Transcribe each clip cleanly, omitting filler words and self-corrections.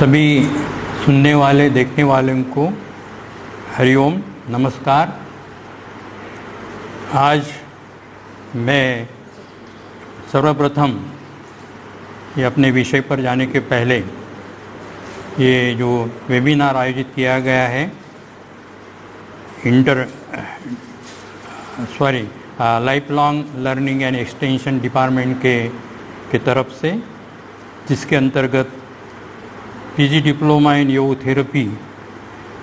सभी सुनने वाले देखने वालों को हरिओम नमस्कार। आज मैं सर्वप्रथम ये अपने विषय पर जाने के पहले ये जो वेबिनार आयोजित किया गया है life long learning and extension department के तरफ से, जिसके अंतर्गत पीजी डिप्लोमा इन योग थेरेपी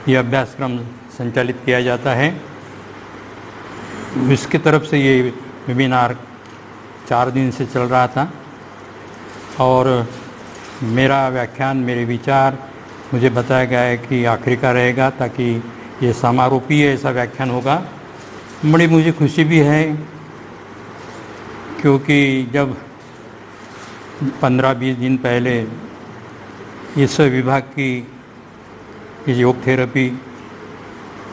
ये अभ्यासक्रम संचालित किया जाता है, इसकी तरफ से ये वेबिनार 4 दिन से चल रहा था और मेरा व्याख्यान, मेरे विचार मुझे बताया गया है कि आखिरी का रहेगा, ताकि ये समारोपीय ऐसा व्याख्यान होगा। बड़ी मुझे खुशी भी है क्योंकि जब 15-20 दिन पहले इस विभाग की इस योग थेरेपी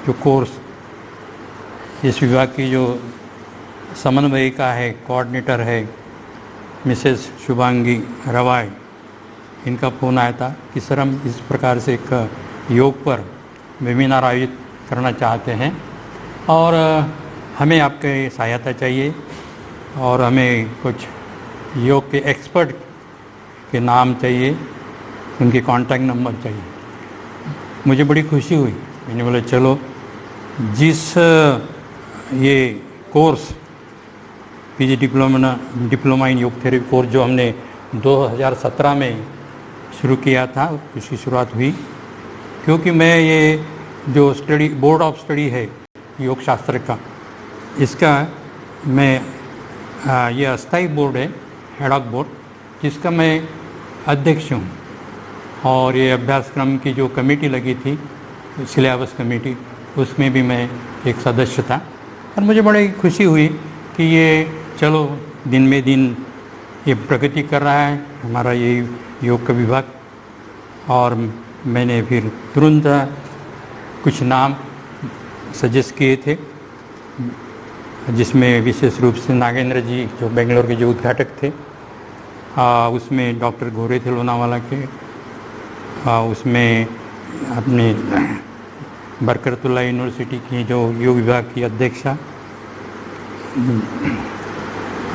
जो कोर्स, इस विभाग की जो समन्वयिका है, कोऑर्डिनेटर है मिसेस शुभांगी रवाय, इनका फ़ोन आया था कि सर हम इस प्रकार से एक योग पर वेबिनार आयोजित करना चाहते हैं और हमें आपकी सहायता चाहिए और हमें कुछ योग के एक्सपर्ट के नाम चाहिए, उनके कांटेक्ट नंबर चाहिए। मुझे बड़ी खुशी हुई, मैंने बोला चलो जिस ये कोर्स पीजी डिप्लोमा इन योग थेरेपी कोर्स जो हमने 2017 में शुरू किया था, उसकी शुरुआत हुई क्योंकि मैं ये जो स्टडी बोर्ड ऑफ स्टडी है योग शास्त्र का, इसका मैं ये अस्थायी बोर्ड है, हेडॉक बोर्ड, जिसका मैं अध्यक्ष हूँ और ये अभ्यासक्रम की जो कमेटी लगी थी, सिलेबस कमेटी, उसमें भी मैं एक सदस्य था और मुझे बड़ी खुशी हुई कि ये चलो दिन में दिन ये प्रगति कर रहा है हमारा ये योग का विभाग। और मैंने फिर तुरंत कुछ नाम सजेस्ट किए थे, जिसमें विशेष रूप से नागेंद्र जी जो बेंगलोर के जो उद्घाटक थे, उसमें डॉक्टर घोरे थे लोनावाला के, उसमें अपने बरकतुल्लाह यूनिवर्सिटी की जो योग विभाग की अध्यक्षा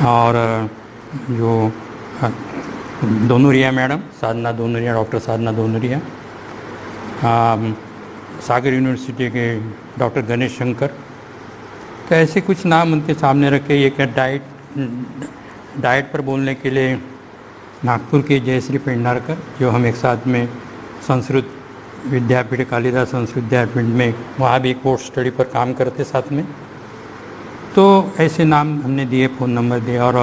और जो दोनोरिया मैडम साधना दोनोरिया, डॉक्टर साधना दोनोरिया, सागर यूनिवर्सिटी के डॉक्टर गणेश शंकर, तो ऐसे कुछ नाम उनके सामने रखे। एक डाइट पर बोलने के लिए नागपुर के जयश्री पेंडारकर, जो हम एक साथ में संस्कृत विद्यापीठ, कालिदास संस्कृत विद्यापीठ में वहाँ भी एक पोस्ट स्टडी पर काम करते साथ में। तो ऐसे नाम हमने दिए, फ़ोन नंबर दिए और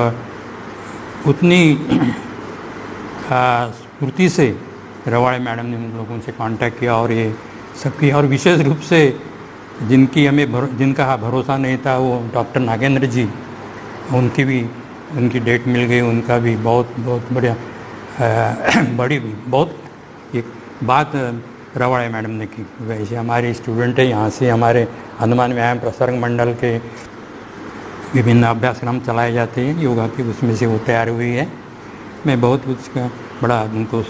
उतनी स्फूर्ति से रवाड़े मैडम ने उन लोगों से कांटेक्ट किया और ये सब किया। और विशेष रूप से जिनका भरोसा नहीं था, वो डॉक्टर नागेंद्र जी, उनकी डेट मिल गई, उनका भी बहुत बढ़िया बहुत एक बात रवाड़े मैडम ने की। वैसे हमारे स्टूडेंट है यहाँ से, हमारे हनुमान व्यायाम प्रसारक मंडल के विभिन्न अभ्यासक्रम चलाए जाते हैं योगा के, उसमें से वो तैयार हुई है। मैं बहुत उसका बड़ा उनको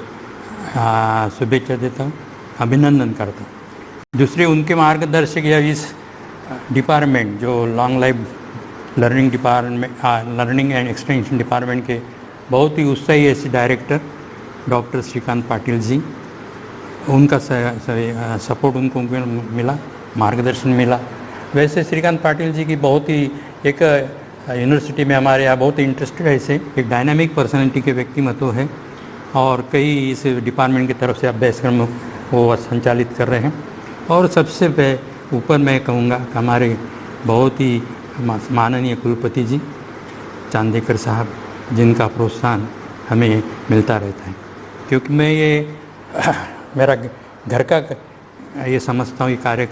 शुभेच्छा देता हूँ, अभिनंदन करता हूँ। दूसरे उनके मार्गदर्शक या इस डिपार्टमेंट जो long life learning department, learning and extension department के बहुत ही उत्साही ऐसे डायरेक्टर डॉक्टर श्रीकांत पाटिल जी, उनका सपोर्ट उनको मिला, मार्गदर्शन मिला। वैसे श्रीकांत पाटिल जी की बहुत ही एक यूनिवर्सिटी में हमारे यहाँ बहुत इंटरेस्टेड ऐसे एक डायनामिक पर्सनैलिटी के व्यक्तिमत्व है और कई इस डिपार्टमेंट की तरफ से अभ्यासक्रम वो संचालित कर रहे हैं। और सबसे ऊपर मैं कहूँगा कि हमारे बहुत ही माननीय कुलपति जी चांदेकर साहब, जिनका प्रोत्साहन हमें मिलता रहता है, क्योंकि मैं ये मेरा घर का ये समझता हूँ, ये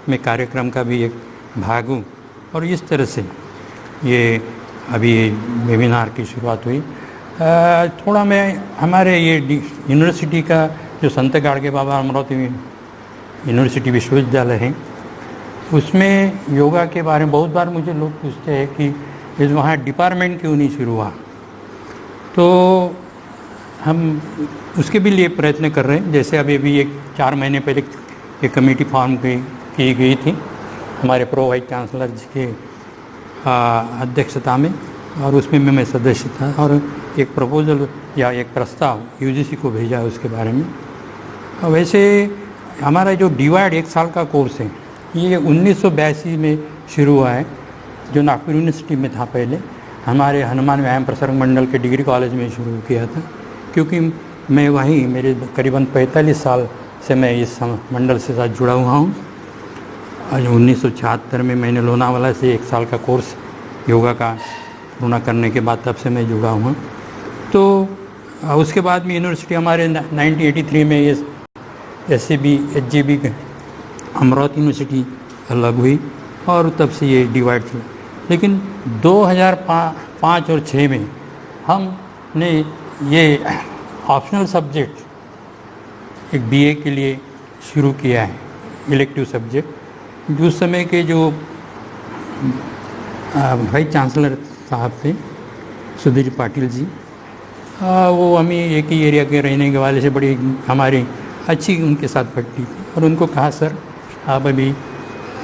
मैं कार्यक्रम का भी एक भाग हूँ। और इस तरह से ये अभी वेबिनार की शुरुआत हुई। थोड़ा मैं हमारे ये यूनिवर्सिटी का जो संत गाड़गे बाबा अमरावती यूनिवर्सिटी विश्वविद्यालय है, उसमें योगा के बारे में बहुत बार मुझे लोग पूछते हैं कि वहाँ डिपार्टमेंट क्यों नहीं शुरू हुआ। तो हम उसके भी लिए प्रयत्न कर रहे हैं। जैसे अभी एक 4 महीने पहले एक कमेटी फॉर्म की गई थी हमारे प्रो वाइस चांसलर जी के अध्यक्षता में, और उसमें मैं सदस्य था, और एक प्रपोजल या एक प्रस्ताव यूजीसी को भेजा है उसके बारे में। वैसे हमारा जो डीवाइड 1 साल का कोर्स है ये 1982 में शुरू हुआ है, जो नागपुर यूनिवर्सिटी में था पहले। हमारे हनुमान व्यायाम प्रसारक मंडल के डिग्री कॉलेज में शुरू किया था, क्योंकि मैं वहीं मेरे करीबन 45 साल से मैं इस मंडल से साथ जुड़ा हुआ हूँ। 1976 में मैंने लोनावाला से 1 साल का कोर्स योगा का पूर्ण करने के बाद तब से मैं जुड़ा हुआ। तो उसके बाद में यूनिवर्सिटी हमारे 1983 में ये SCB HGB अमरावती यूनिवर्सिटी अलग हुई और तब से ये डिवाइड चला। लेकिन 2005 और 6 में हमने ये ऑप्शनल सब्जेक्ट एक BA के लिए शुरू किया है, इलेक्टिव सब्जेक्ट। जो उस समय के जो वाइस चांसलर साहब थे सुधीर पाटिल जी, वो हमें एक ही एरिया के रहने के वाले से बड़ी हमारी अच्छी उनके साथ पड़ती थी, और उनको कहा सर आप अभी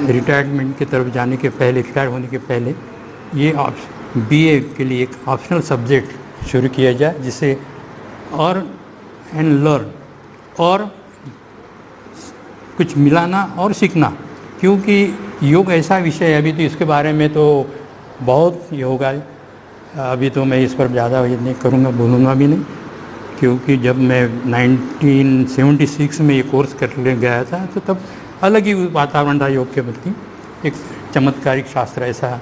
रिटायरमेंट की तरफ जाने के पहले, रिटायर होने के पहले ये BA के लिए एक ऑप्शनल सब्जेक्ट शुरू किया जाए, जिसे और एंड लर्न और कुछ मिलाना और सीखना। क्योंकि योग ऐसा विषय है, अभी तो इसके बारे में तो बहुत योग है, अभी तो मैं इस पर ज़्यादा नहीं करूँगा, बोलूँगा भी नहीं। क्योंकि जब मैं 1976 में ये कोर्स करने गया था तो तब अलग ही वातावरण था योग के प्रति। एक चमत्कारिक शास्त्र ऐसा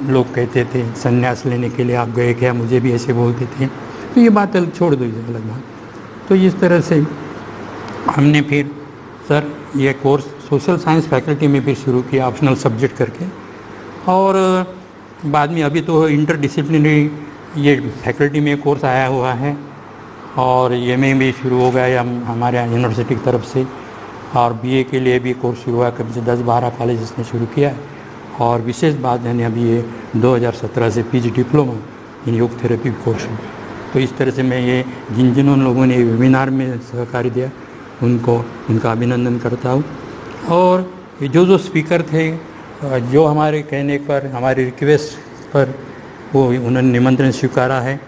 लोग कहते थे, संन्यास लेने के लिए आप गए क्या, मुझे भी ऐसे बोलते थे। तो ये बात छोड़ दो, इसे अलग बात। तो इस तरह से हमने फिर सर ये कोर्स सोशल साइंस फैकल्टी में फिर शुरू किया ऑप्शनल सब्जेक्ट करके, और बाद में अभी तो इंटरडिसिप्लिनरी ये फैकल्टी में कोर्स आया हुआ है, और ये में भी शुरू हो गया हमारे यूनिवर्सिटी की तरफ से। और BA के लिए भी कोर्स शुरू हुआ, कभी से 10-12 कॉलेज ने शुरू किया है। और विशेष बात है अभी ये 2017 से PG डिप्लोमा इन योग थेरेपी कोर्स हुआ। तो इस तरह से मैं ये जिन लोगों ने वेबिनार में सहकार्य दिया उनका अभिनंदन करता हूँ। और ये जो स्पीकर थे, जो हमारे कहने पर, हमारी रिक्वेस्ट पर वो उन्होंने निमंत्रण स्वीकारा है,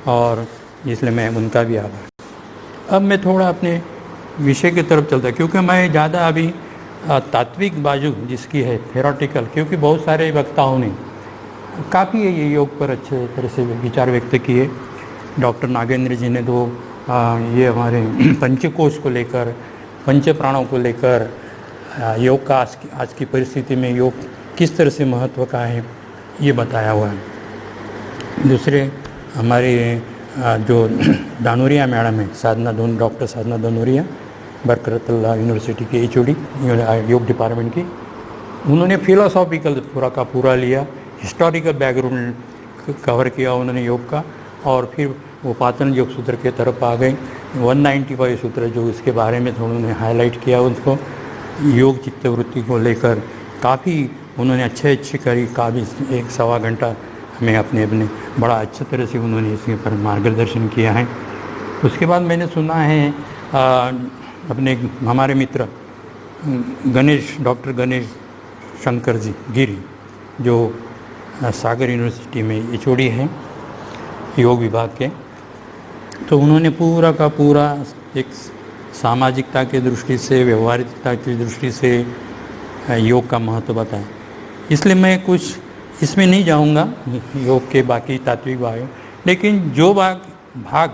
और इसलिए मैं उनका भी आभार। अब मैं थोड़ा अपने विषय की तरफ चलता, क्योंकि मैं ज़्यादा अभी तात्विक बाजू जिसकी है थेरोटिकल, क्योंकि बहुत सारे वक्ताओं ने काफ़ी ये योग पर अच्छे तरह से विचार व्यक्त किए। डॉक्टर नागेंद्र जी ने तो ये हमारे पंचकोश को लेकर, पंच प्राणों को लेकर, योग का आज की परिस्थिति में योग किस तरह से महत्व का है ये बताया हुआ है। दूसरे हमारे जो दानोरिया मैडम है, डॉक्टर साधना दानोरिया, बरकतुल्लाह यूनिवर्सिटी के HOD योग डिपार्टमेंट की, उन्होंने फिलोसॉफिकल पूरा का पूरा लिया, हिस्टोरिकल बैकग्राउंड कवर किया उन्होंने योग का, और फिर वो पाचन योग सूत्र के तरफ आ गए। 195 सूत्र जो इसके बारे में थोड़ा उन्होंने हाईलाइट किया, उसको योग चित्तवृत्ति को लेकर काफ़ी उन्होंने अच्छे करी, काफ़ी 1-1.25 घंटा हमें अपने बड़ा अच्छे तरह से उन्होंने इसके पर मार्गदर्शन किया है। उसके बाद मैंने सुना है अपने हमारे मित्र डॉक्टर गणेश शंकर जी गिरी, जो सागर यूनिवर्सिटी में HOD हैं योग विभाग के, तो उन्होंने पूरा का पूरा एक सामाजिकता की दृष्टि से, व्यवहारिकता की दृष्टि से योग का महत्व बताया। इसलिए मैं कुछ इसमें नहीं जाऊंगा योग के बाकी तात्विक भाग, लेकिन जो भाग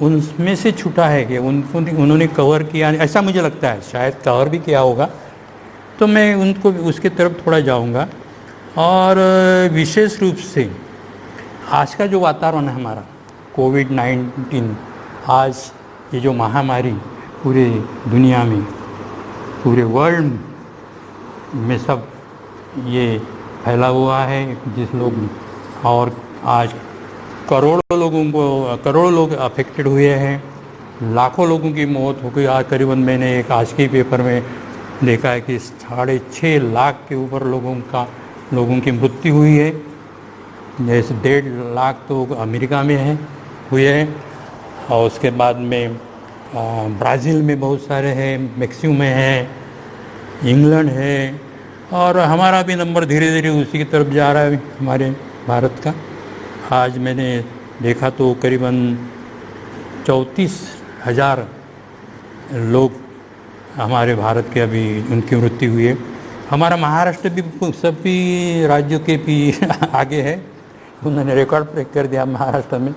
उनमें से छूटा है कि उन्होंने कवर किया, ऐसा मुझे लगता है, शायद कवर भी किया होगा, तो मैं उनको उसके तरफ थोड़ा जाऊंगा। और विशेष रूप से आज का जो वातावरण है हमारा, कोविड-19, आज ये जो महामारी पूरे दुनिया में, पूरे वर्ल्ड में सब ये फैला हुआ है, जिस लोग, और आज करोड़ों लोग अफेक्टेड हुए हैं, लाखों लोगों की मौत हो गई। आज करीबन मैंने एक आज के पेपर में देखा है कि 6.5 लाख के ऊपर लोगों की मृत्यु हुई है, जैसे 1.5 लाख तो अमेरिका में हुए हैं, और उसके बाद में ब्राज़ील में बहुत सारे हैं, मैक्सिको में है, इंग्लैंड है, और हमारा भी नंबर धीरे धीरे उसी की तरफ जा रहा है हमारे भारत का। आज मैंने देखा तो करीबन 34,000 लोग हमारे भारत के अभी उनकी मृत्यु हुई है। हमारा महाराष्ट्र भी सभी राज्यों के भी आगे है, उन्होंने रिकॉर्ड ब्रेक कर दिया महाराष्ट्र में।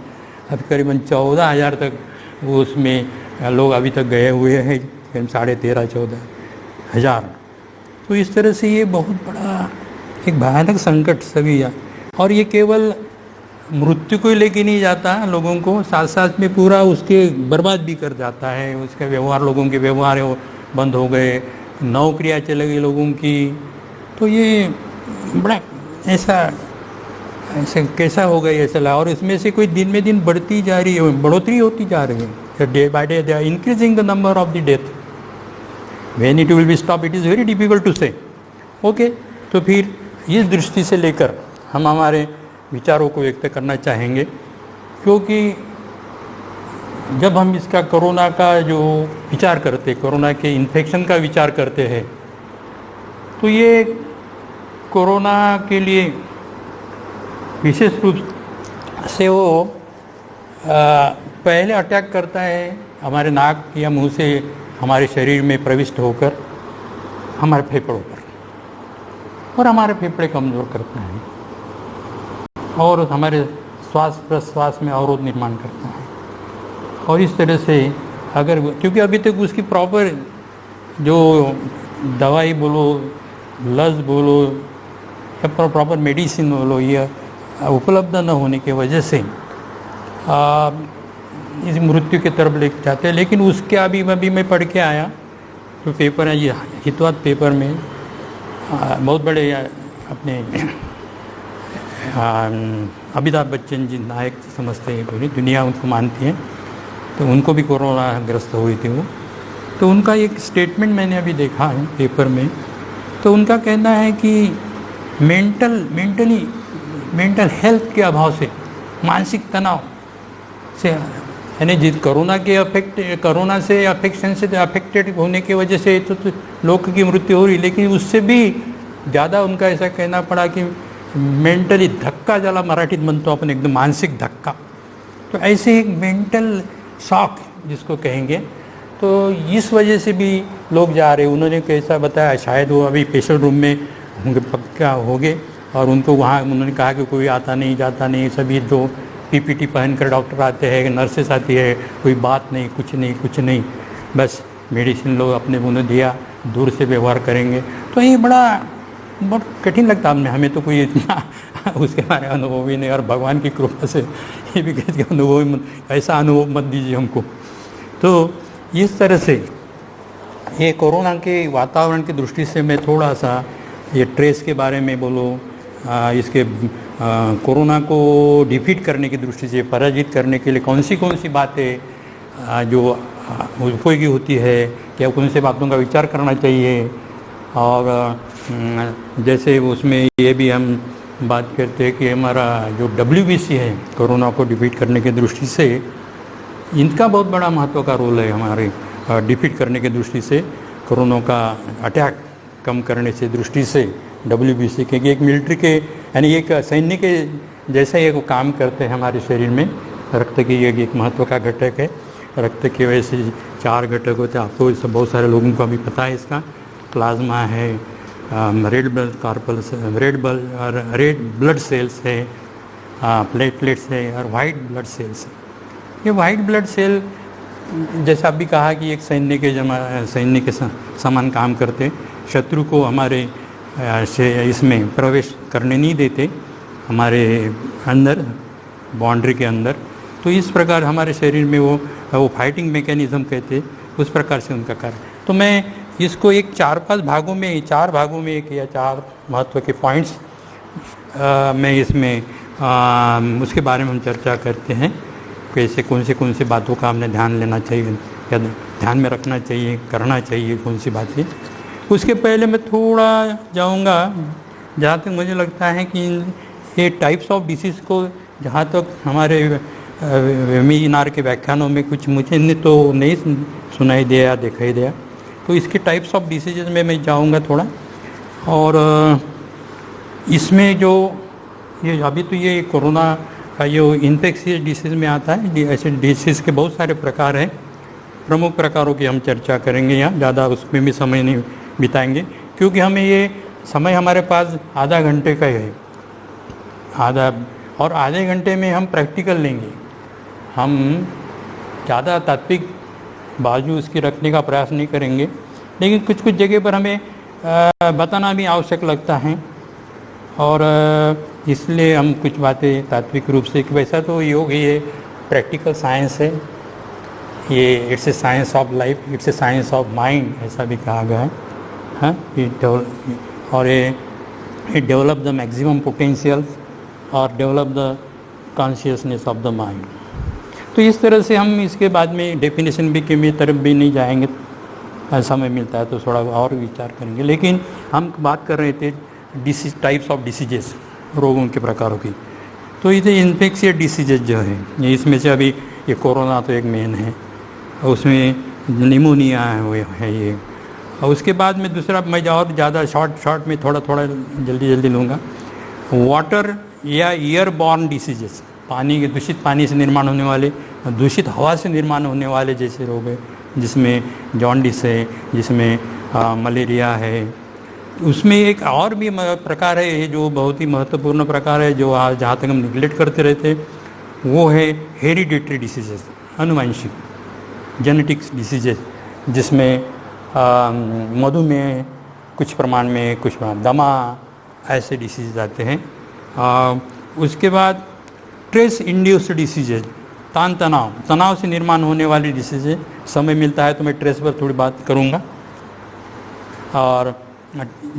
अब करीबन 14,000 तक वो उसमें लोग अभी तक गए हुए हैं, 13,500-14,000। तो इस तरह से ये बहुत बड़ा एक भयानक संकट सभी और ये केवल मृत्यु को ही लेके नहीं जाता लोगों को, साथ साथ में पूरा उसके बर्बाद भी कर जाता है। उसके व्यवहार, लोगों के व्यवहार बंद हो गए, नौकरियां चले गई लोगों की। तो ये बड़ा ऐसा कैसा हो गया ऐसा लगा। और इसमें से कोई दिन में दिन बढ़ती जा रही है, बढ़ोतरी होती जा रही है। Day by day they are increasing the number of the death. When it will be stop it is very difficult to say. Okay, तो फिर इस दृष्टि से लेकर हम हमारे विचारों को व्यक्त करना चाहेंगे, क्योंकि जब हम इसका कोरोना का जो विचार करते, कोरोना के इन्फेक्शन का विचार करते हैं, तो ये कोरोना के लिए विशेष रूप से वो पहले अटैक करता है हमारे नाक या मुंह से हमारे शरीर में प्रविष्ट होकर हमारे फेफड़ों पर, और हमारे फेफड़े कमज़ोर करता है और हमारे श्वास प्रश्वास में अवरोध निर्माण करता है। और इस तरह से अगर, क्योंकि अभी तक उसकी प्रॉपर जो दवाई बोलो, लस बोलो या प्रॉपर मेडिसिन बोलो, ये उपलब्ध न होने की वजह से इस मृत्यु की तरफ ले जाते हैं। लेकिन उसके अभी मैं पढ़ के आया जो पेपर है, ये हितवाद पेपर में बहुत बड़े अपने अमिताभ बच्चन जी नायक समझते हैं, पूरी दुनिया उनको मानती है, तो उनको भी कोरोना ग्रस्त हुई थी वो। तो उनका एक स्टेटमेंट मैंने अभी देखा है पेपर में। तो उनका कहना है कि मेंटल हेल्थ के अभाव से, मानसिक तनाव से, यानी जिस कोरोना से अफेक्शन से अफेक्टेड होने की वजह से तो लोगों की मृत्यु हो रही, लेकिन उससे भी ज़्यादा उनका ऐसा कहना पड़ा कि मेंटली धक्का, ज्याला मराठीत म्हणतो आपण एकदम मानसिक धक्का। तो ऐसे एक मेंटल शॉक जिसको कहेंगे, तो इस वजह से भी लोग जा रहे। उन्होंने कैसा बताया, शायद वो अभी पेशेंट रूम में होंगे, पक्का होंगे, और उनको वहाँ उन्होंने कहा कि कोई आता नहीं जाता नहीं, सभी जो पीपीटी पहनकर डॉक्टर आते हैं, नर्सेस आती है, कोई बात नहीं, कुछ नहीं, बस मेडिसिन लोग अपने उन्होंने दिया, दूर से व्यवहार करेंगे। तो ये बहुत कठिन लगता है हमें तो कोई इतना उसके बारे में अनुभव ही नहीं, और भगवान की कृपा से ये भी कहते हैं अनुभव, ऐसा अनुभव मत दीजिए हमको। तो इस तरह से ये कोरोना के वातावरण की दृष्टि से मैं थोड़ा सा ये ट्रेस के बारे में बोलो, इसके कोरोना को डिफीट करने की दृष्टि से, पराजित करने के लिए कौन सी बातें जो उपयोगी होती है, क्या कौन सी बातों का विचार करना चाहिए। और जैसे उसमें ये भी हम बात करते हैं कि हमारा जो WBC है कोरोना को डिफीट करने की दृष्टि से, इनका बहुत बड़ा महत्व का रोल है हमारे डिफीट करने की दृष्टि से, कोरोना का अटैक कम करने से दृष्टि से WBC के, एक मिलिट्री के यानी एक सैन्य के जैसा एक काम करते हैं हमारे शरीर में। रक्त की एक महत्व का घटक है। रक्त के वैसे 4 घटक होते हैं, आपको इस बहुत सारे लोगों को अभी पता है इसका। प्लाज्मा है, रेड ब्लड सेल्स है, प्लेटलेट्स है, और वाइट ब्लड सेल्स है। ये वाइट ब्लड सेल जैसा अभी कहा कि एक सैन्य के समान काम करते, शत्रु को हमारे से इसमें प्रवेश करने नहीं देते, हमारे अंदर बाउंड्री के अंदर। तो इस प्रकार हमारे शरीर में वो फाइटिंग मैकेनिज्म कहते, उस प्रकार से उनका कार्य। तो मैं इसको एक 4-5 भागों में, 4 भागों में एक या 4 महत्व के पॉइंट्स मैं इसमें उसके बारे में हम चर्चा करते हैं, कैसे कौन सी बातों का हमने ध्यान लेना चाहिए या ध्यान में रखना चाहिए, करना चाहिए कौन सी बातें। उसके पहले मैं थोड़ा जाऊंगा जहाँ तक मुझे लगता है कि ये टाइप्स ऑफ डिसीज़ को, जहाँ तक हमारे वेबिनार के व्याख्यानों में कुछ मुझे ने तो नहीं सुनाई दिया, दिखाई दिया। तो इसके टाइप्स ऑफ डिसीजेज में मैं जाऊंगा थोड़ा। और इसमें जो ये अभी तो ये कोरोना का ये इन्फेक्शियस डिसीज़ में आता है। ऐसे डिसीज़ के बहुत सारे प्रकार हैं, प्रमुख प्रकारों की हम चर्चा करेंगे यहाँ, ज़्यादा उसमें भी समय नहीं बिताएंगे क्योंकि हमें ये समय हमारे पास आधा घंटे का ही है, और आधे घंटे में हम प्रैक्टिकल लेंगे। हम ज़्यादा तात्विक बाजू उसकी रखने का प्रयास नहीं करेंगे, लेकिन कुछ कुछ जगह पर हमें बताना भी आवश्यक लगता है। और इसलिए हम कुछ बातें तात्विक रूप से कि वैसा तो योग ये प्रैक्टिकल साइंस है, ये it's a science of life, it's a science of mind, ऐसा भी कहा गया है। हाँ, और ये डेवलप द मैक्सिमम पोटेंशियल्स और develop the consciousness of the mind. तो इस तरह से हम इसके बाद में डेफिनेशन भी की तरफ भी नहीं जाएंगे, समय मिलता है तो थोड़ा और विचार करेंगे। लेकिन हम बात कर रहे थे डिसीज, टाइप्स ऑफ डिसीजेस, रोगों के प्रकारों की। तो ये इन्फेक्शियस डिसीजेज जो है, ये इसमें से अभी ये कोरोना तो एक मेन है, उसमें निमोनिया है वो है ये। और उसके बाद में दूसरा मैं और ज़्यादा शॉर्ट में थोड़ा जल्दी लूँगा, वाटर या ईयरबॉर्न डिसीजेस, पानी के दूषित पानी से निर्माण होने वाले, दूषित हवा से निर्माण होने वाले जैसे रोग है, जिसमें जॉन्डिस है, जिसमें मलेरिया है। उसमें एक और भी प्रकार है जो बहुत ही महत्वपूर्ण प्रकार है, जो जहाँ तक हम निगलेक्ट करते रहते, वो है हेरिडिटरी डिसीजेस, अनुवांशिक जेनेटिक्स डिसीजेस, जिसमें मधुमेह, कुछ प्रमाण में कुछ दमा, ऐसे डिसीज आते हैं। उसके बाद स्ट्रेस इंड्यूस्ड डिसीजेज, तनाव से निर्माण होने वाली डिसीजेज, समय मिलता है तो मैं स्ट्रेस पर थोड़ी बात करूँगा। और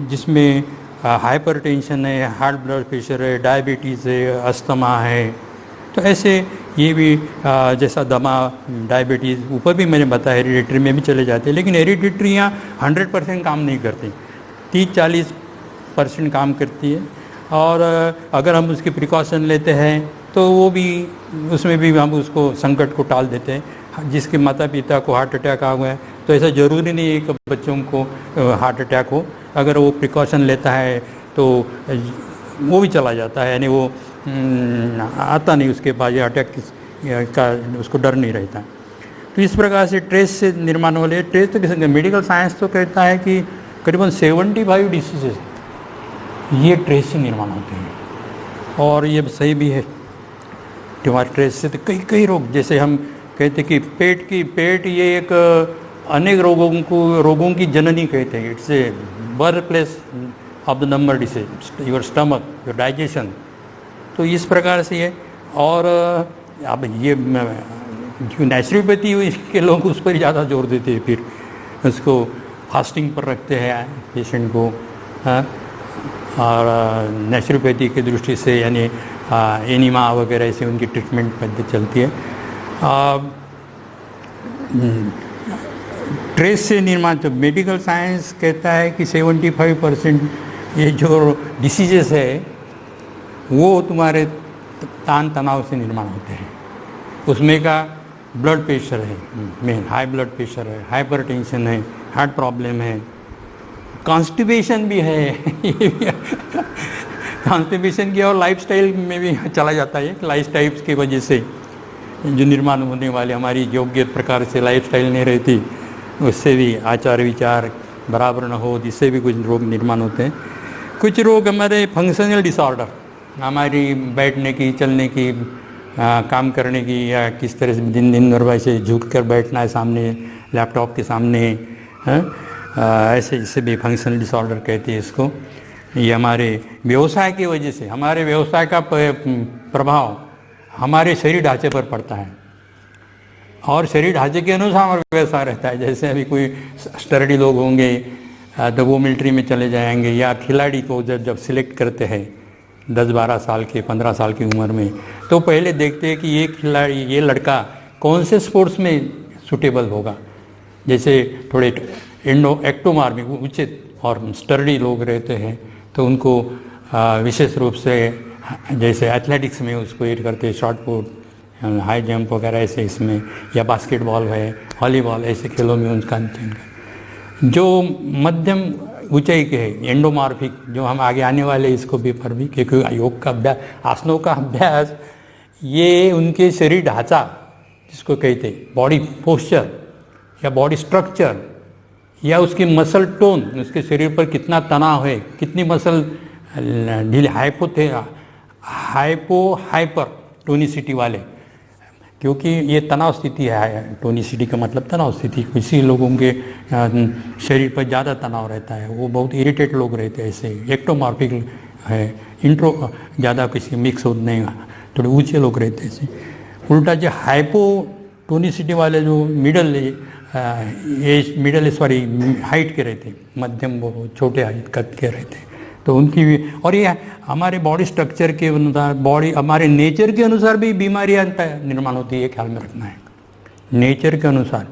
जिसमें हाइपरटेंशन है, हार्ट ब्लड प्रेशर है, डायबिटीज़ है, अस्थमा है। तो ऐसे ये भी जैसा दमा, डायबिटीज़ ऊपर भी मैंने बताया हेरिडिटरी में भी चले जाते हैं, लेकिन हेरिडिटरी यहाँ 100% काम नहीं करती, 30-40% काम करती है। और अगर हम उसकी प्रिकॉशन लेते हैं तो वो भी, उसमें भी हम उसको संकट को टाल देते हैं। जिसके माता पिता को हार्ट अटैक आ गया तो ऐसा ज़रूरी नहीं है कि बच्चों को हार्ट अटैक हो, अगर वो प्रिकॉशन लेता है तो वो भी चला जाता है, यानी वो आता नहीं उसके पास, ये अटैक का उसको डर नहीं रहता। तो इस प्रकार से ट्रेस से निर्माण वाले, ट्रेस तो किसी मेडिकल साइंस तो कहता है कि करीबन 75 डिसीजेज ये ट्रेस से निर्माण होते हैं, और ये सही भी है। हमारे ट्रेस से तो कई रोग, जैसे हम कहते कि पेट ये एक अनेक रोगों की जननी कहते हैं। It's a birth place of the number disease, your stomach, your digestion. तो इस प्रकार से ये, और अब ये जो नेचुरोपैथी के लोग उस पर ज़्यादा जोर देते हैं, फिर उसको फास्टिंग पर रखते हैं पेशेंट को। और नेचुरोपैथी की दृष्टि से यानी एनीमा वगैरह से उनकी ट्रीटमेंट पद्धति चलती है। ट्रेस से निर्माण, तो मेडिकल साइंस कहता है कि 75% ये जो डिसीजेस है वो तुम्हारे तान तनाव से निर्माण होते हैं। उसमें का ब्लड प्रेशर है मेन, हाई ब्लड प्रेशर है, हाइपरटेंशन है, हार्ट प्रॉब्लम है, कॉन्स्टिपेशन भी है कॉन्स्टिपेशन की और लाइफस्टाइल में भी चला जाता है। लाइफस्टाइल की वजह से जो निर्माण होने वाले, हमारी योग्य प्रकार से लाइफस्टाइल नहीं रहती, उससे भी आचार विचार बराबर न हो, जिससे भी कुछ रोग निर्माण होते हैं। कुछ रोग हमारे फंक्शनल डिसऑर्डर, हमारी बैठने की, चलने की, काम करने की, या किस तरह से दिन भर वैसे झुक कर बैठना है सामने लैपटॉप के सामने, ऐसे जिससे भी फंक्शनल डिसऑर्डर कहते हैं इसको। ये हमारे व्यवसाय की वजह से, हमारे व्यवसाय का प्रभाव हमारे शरीर ढांचे पर पड़ता है, और शरीर ढांचे के अनुसार हमारा व्यवसाय रहता है। जैसे अभी कोई स्टडी लोग होंगे तो वो मिलिट्री में चले जाएंगे, या खिलाड़ी को जब सिलेक्ट करते हैं 10-12 साल के, 15 साल की उम्र में, तो पहले देखते हैं कि ये खिलाड़ी, ये लड़का कौन से स्पोर्ट्स में सुटेबल होगा। जैसे थोड़े एक्टोमार्मी उचित और स्टडी लोग रहते हैं तो उनको विशेष रूप से, जैसे एथलेटिक्स में उसको एड करते हैं, शॉट पुट हाई जंप वगैरह ऐसे इसमें, या बास्केटबॉल है, वॉलीबॉल, ऐसे खेलों में उनका चयन करें। जो मध्यम ऊंचाई के है एंडोमॉर्फिक, जो हम आगे आने वाले इसको पेपर भी, क्योंकि योग का अभ्यास, आसनों का अभ्यास, ये उनके शरीर ढांचा जिसको कहते हैं बॉडी पोस्चर या बॉडी स्ट्रक्चर, या उसकी मसल टोन, उसके शरीर पर कितना तनाव है, कितनी मसल ढीले, हाइपर टोनिसिटी वाले, क्योंकि ये तनाव स्थिति है, टोनिसिटी का मतलब तनाव स्थिति, किसी लोगों के शरीर पर ज़्यादा तनाव रहता है, वो बहुत इरिटेट लोग रहते हैं, ऐसे एक्टोमॉर्फिक है, इंट्रो ज़्यादा किसी मिक्स होते नहीं, थोड़े ऊंचे लोग रहते हैं ऐसे। उल्टा जो हाइपोटोनिसिटी वाले जो मिडल सॉरी हाइट के रहते, मध्यम वो छोटे हाइट कद के रहते, तो उनकी भी, और ये हमारे बॉडी स्ट्रक्चर के अनुसार, बॉडी हमारे नेचर के अनुसार भी बीमारियां निर्माण होती है, ख्याल में रखना है। नेचर के अनुसार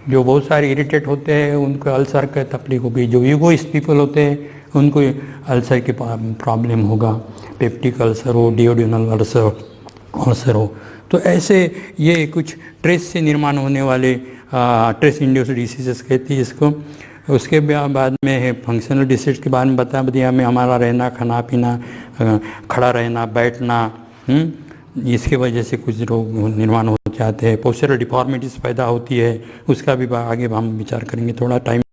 जो बहुत सारे इरिटेट होते हैं उनको अल्सर का तकलीफ होगी, जो ईगोइस्ट पीपल होते हैं उनको अल्सर की प्रॉब्लम होगा, पेप्टिक अल्सर हो, डिओडिनल अल्सर हो। तो ऐसे ये कुछ ट्रेस से निर्माण होने वाले ट्रेस इंड्यूस्ड डिसीजेस कहती है इसको। उसके बाद में है फंक्शनल डिसीज के बारे में बता दिया हमें, हमारा रहना, खाना पीना, खड़ा रहना, बैठना, इसके वजह से कुछ रोग निर्माण हो जाते हैं। पोस्चरल डिफॉर्मिटीज पैदा होती है, उसका भी आगे हम विचार करेंगे, थोड़ा टाइम